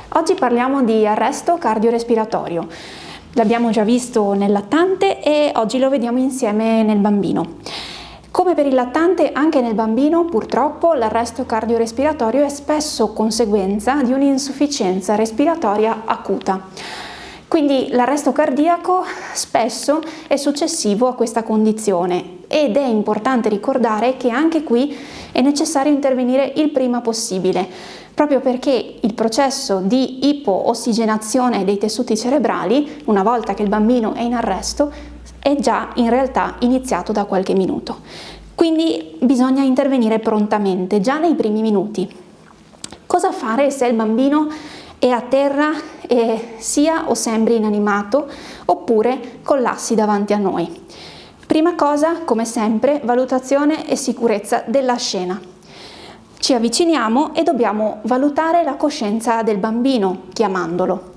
Oggi parliamo di arresto cardiorespiratorio. L'abbiamo già visto nel lattante e oggi lo vediamo insieme nel bambino. Come per il lattante, anche nel bambino purtroppo l'arresto cardiorespiratorio è spesso conseguenza di un'insufficienza respiratoria acuta. Quindi l'arresto cardiaco spesso è successivo a questa condizione ed è importante ricordare che anche qui è necessario intervenire il prima possibile, proprio perché il processo di ipoossigenazione dei tessuti cerebrali, una volta che il bambino è in arresto, è già in realtà iniziato da qualche minuto. Quindi bisogna intervenire prontamente, già nei primi minuti. Cosa fare se il bambino è a terra e sia o sembri inanimato oppure collassi davanti a noi? Prima cosa, come sempre, valutazione e sicurezza della scena. Ci avviciniamo e dobbiamo valutare la coscienza del bambino chiamandolo.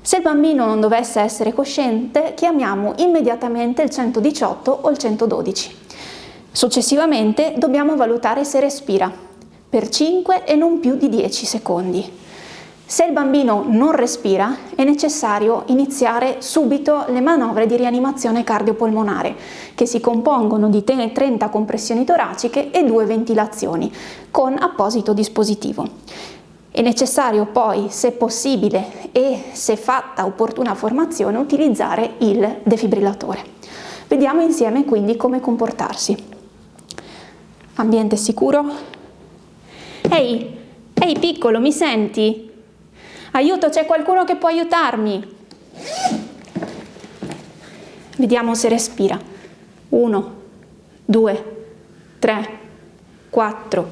Se il bambino non dovesse essere cosciente, chiamiamo immediatamente il 118 o il 112. Successivamente dobbiamo valutare se respira per 5 e non più di 10 secondi. Se il bambino non respira, è necessario iniziare subito le manovre di rianimazione cardiopolmonare, che si compongono di 30 compressioni toraciche e 2 ventilazioni, con apposito dispositivo. È necessario poi, se possibile e se fatta opportuna formazione, utilizzare il defibrillatore. Vediamo insieme quindi come comportarsi. Ambiente sicuro. Ehi piccolo, mi senti? Aiuto, c'è qualcuno che può aiutarmi? Vediamo se respira. 1, 2, 3, 4,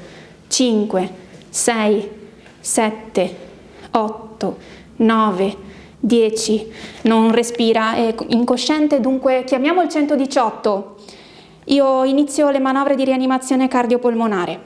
5, 6, 7, 8, 9, 10. Non respira, è incosciente, dunque chiamiamo il 118. Io inizio le manovre di rianimazione cardiopolmonare.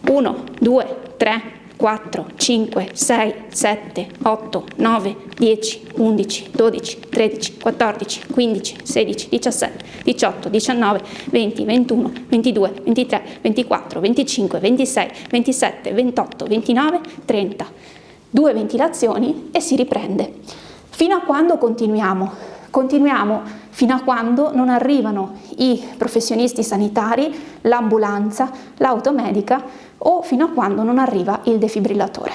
1, 2, 3, 4, 5, 6, 7, 8, 9, 10, 11, 12, 13, 14, 15, 16, 17, 18, 19, 20, 21, 22, 23, 24, 25, 26, 27, 28, 29, 30. 2 ventilazioni e si riprende. Fino a quando continuiamo? Continuiamo fino a quando non arrivano i professionisti sanitari, l'ambulanza, l'automedica o fino a quando non arriva il defibrillatore.